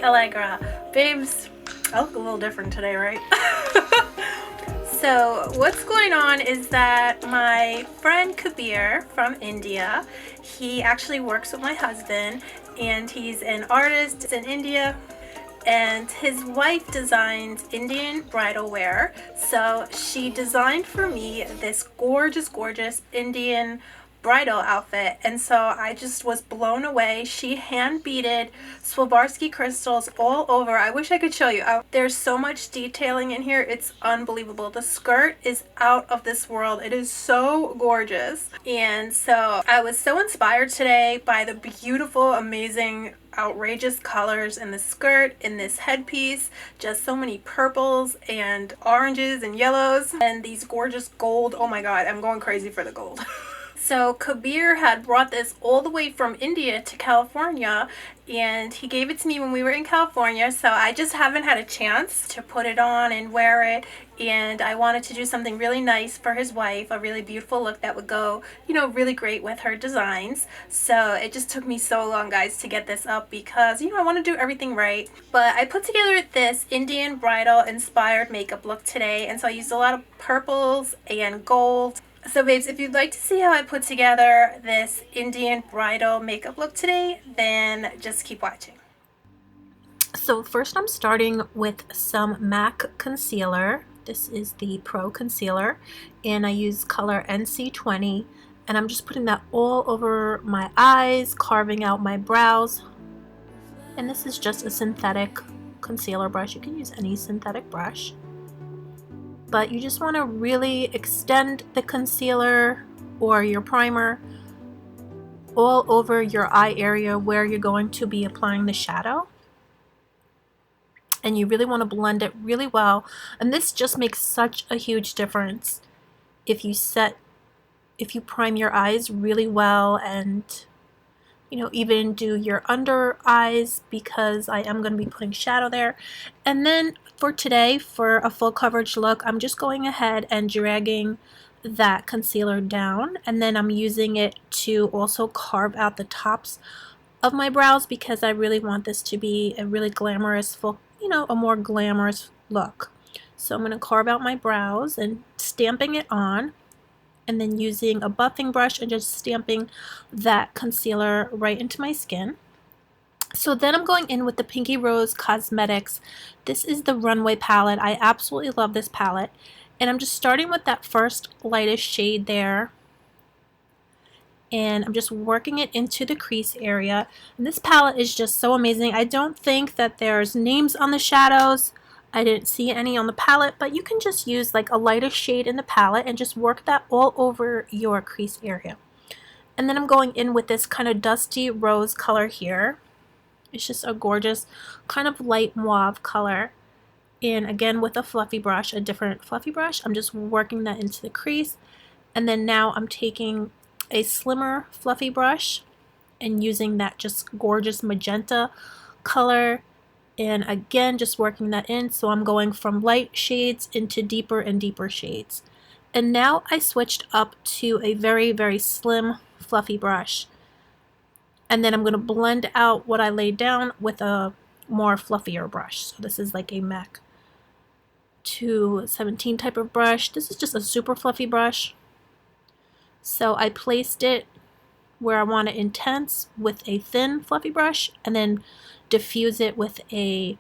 Allegra. Babes, I look a little different today, right? So what's going on is that my friend Kabir from India, he actually works with my husband, and he's an artist in India, and his wife designs Indian bridal wear. So she designed for me this gorgeous Indian bridal outfit, and so I just was blown away. She hand beaded Swarovski crystals all over. I wish I could show you. There's so much detailing in here, it's unbelievable. The skirt is out of this world. It is so gorgeous, and so I was so inspired today by the beautiful, amazing, outrageous colors in the skirt, in this headpiece. Just so many purples and oranges and yellows, and these gorgeous gold. Oh my god, I'm going crazy for the gold. So Kabir had brought this all the way from India to California, and he gave it to me when we were in California, so I just haven't had a chance to put it on and wear it, and I wanted to do something really nice for his wife, a really beautiful look that would go, you know, really great with her designs. So it just took me so long, guys, to get this up because, you know, I want to do everything right. But I put together this Indian bridal inspired makeup look today, and so I used a lot of purples and gold. So babes, if you'd like to see how I put together this Indian bridal makeup look today, then just keep watching. So first I'm starting with some MAC concealer. This is the Pro Concealer, and I use color NC20, and I'm just putting that all over my eyes, carving out my brows. And this is just a synthetic concealer brush. You can use any synthetic brush, but you just want to really extend the concealer or your primer all over your eye area where you're going to be applying the shadow. And you really want to blend it really well. And this just makes such a huge difference if you prime your eyes really well, and you know, even do your under eyes, because I am going to be putting shadow there. And then for today, for a full coverage look, I'm just going ahead and dragging that concealer down, and then I'm using it to also carve out the tops of my brows, because I really want this to be a really glamorous, full, you know, a more glamorous look. So I'm going to carve out my brows and stamping it on, and then using a buffing brush and just stamping that concealer right into my skin. So then I'm going in with the Pinky Rose Cosmetics. This is the Runway palette. I absolutely love this palette. And I'm just starting with that first lightest shade there. And I'm just working it into the crease area. And this palette is just so amazing. I don't think that there's names on the shadows. I didn't see any on the palette, but you can just use like a lighter shade in the palette and just work that all over your crease area. And then I'm going in with this kind of dusty rose color here. It's just a gorgeous kind of light mauve color. And again, with a fluffy brush, a different fluffy brush, I'm just working that into the crease. And then now I'm taking a slimmer fluffy brush and using that just gorgeous magenta color, and again just working that in. So I'm going from light shades into deeper and deeper shades. And now I switched up to a very slim fluffy brush, and then I'm going to blend out what I laid down with a more fluffier brush. So this is like a MAC 217 type of brush. This is just a super fluffy brush. So I placed it where I want it intense with a thin fluffy brush, and then diffuse it with a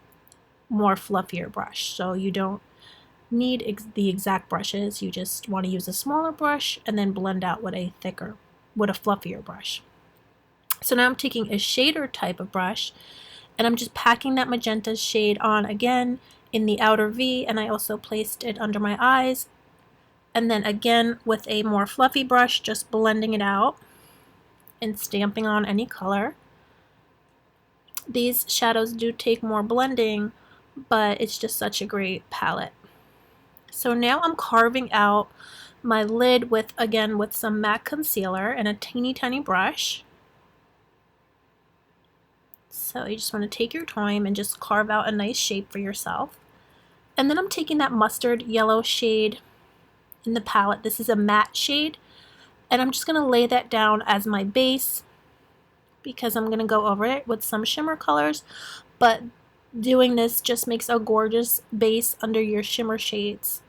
more fluffier brush. So you don't need the exact brushes, you just want to use a smaller brush and then blend out with a fluffier brush. So now I'm taking a shader type of brush, and I'm just packing that magenta shade on again in the outer V, and I also placed it under my eyes. And then again with a more fluffy brush, just blending it out and stamping on any color. These shadows do take more blending, but it's just such a great palette. So now I'm carving out my lid with some MAC concealer and a teeny tiny brush. So you just want to take your time and just carve out a nice shape for yourself. And then I'm taking that mustard yellow shade in the palette. This is a matte shade, and I'm just going to lay that down as my base, because I'm going to go over it with some shimmer colors, but doing this just makes a gorgeous base under your shimmer shades.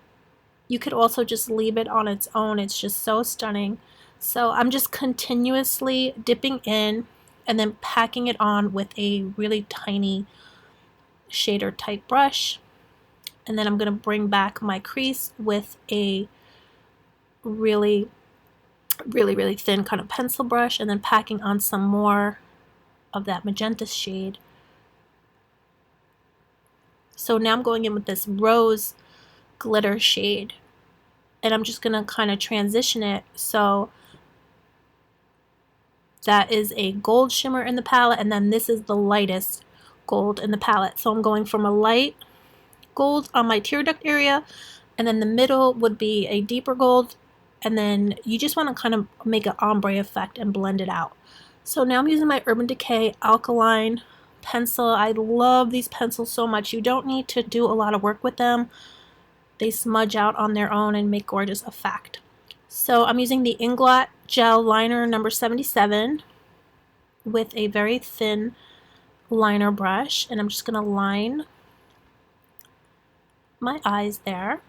You could also just leave it on its own. It's just so stunning. So I'm just continuously dipping in and then packing it on with a really tiny shader type brush. And then I'm going to bring back my crease with a really thin kind of pencil brush, and then packing on some more of that magenta shade. So now I'm going in with this rose glitter shade, and I'm just gonna kind of transition it so that is a gold shimmer in the palette, and then this is the lightest gold in the palette. So I'm going from a light gold on my tear duct area, and then the middle would be a deeper gold, and then you just want to kind of make an ombre effect and blend it out. So now I'm using my Urban Decay Alkaline pencil. I love these pencils so much. You don't need to do a lot of work with them. They smudge out on their own and make gorgeous effect. So I'm using the Inglot Gel Liner number 77 with a very thin liner brush, and I'm just going to line my eyes there.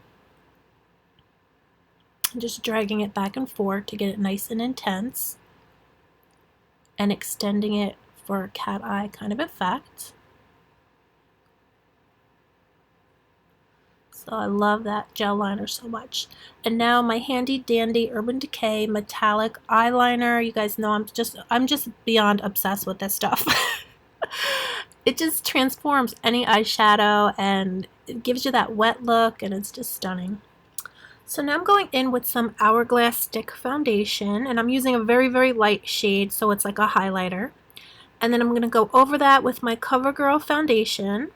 I'm just dragging it back and forth to get it nice and intense, and extending it for a cat eye kind of effect. So I love that gel liner so much. And now my handy dandy Urban Decay metallic eyeliner. You guys know I'm just beyond obsessed with this stuff. It just transforms any eyeshadow and it gives you that wet look, and it's just stunning. So now I'm going in with some Hourglass Stick Foundation, and I'm using a very light shade, so it's like a highlighter. And then I'm going to go over that with my CoverGirl foundation,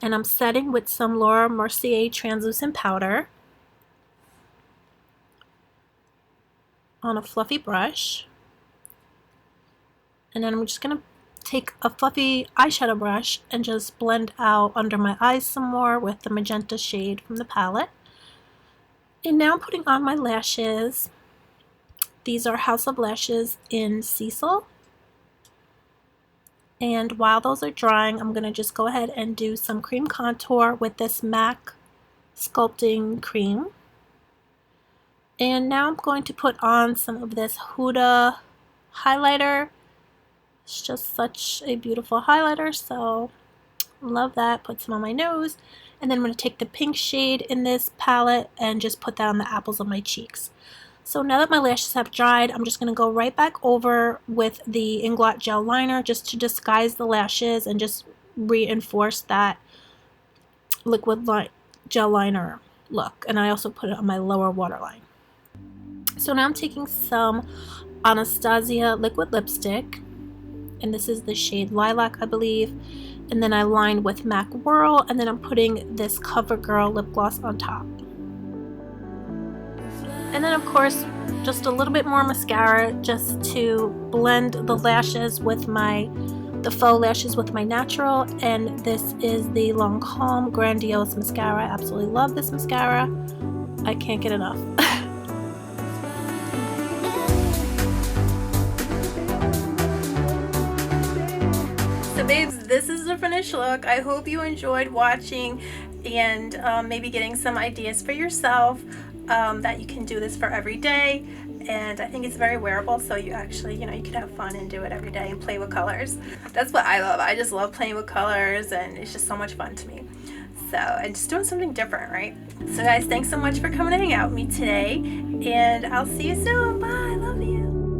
and I'm setting with some Laura Mercier translucent powder on a fluffy brush. And then I'm just going to take a fluffy eyeshadow brush and just blend out under my eyes some more with the magenta shade from the palette. And now I'm putting on my lashes. These are House of Lashes in Cecil. And while those are drying, I'm going to just go ahead and do some cream contour with this MAC Sculpting Cream. And now I'm going to put on some of this Huda highlighter. It's just such a beautiful highlighter, so love that. Put some on my nose. And then I'm going to take the pink shade in this palette and just put that on the apples of my cheeks. So now that my lashes have dried, I'm just going to go right back over with the Inglot Gel Liner just to disguise the lashes and just reinforce that liquid gel liner look. And I also put it on my lower waterline. So now I'm taking some Anastasia liquid lipstick, and this is the shade Lilac, I believe. And then I lined with MAC Whirl, and then I'm putting this CoverGirl lip gloss on top. And then of course just a little bit more mascara just to blend the lashes with the faux lashes with my natural. And this is the Lancome Grandiose mascara. I absolutely love this mascara. I can't get enough. So babes, this is the finished look. I hope you enjoyed watching and maybe getting some ideas for yourself that you can do this for every day. And I think it's very wearable, so you actually, you can have fun and do it every day and play with colors. That's what I love. I just love playing with colors, and it's just so much fun to me. So, and just doing something different, right? So guys, thanks so much for coming to hang out with me today, and I'll see you soon. Bye!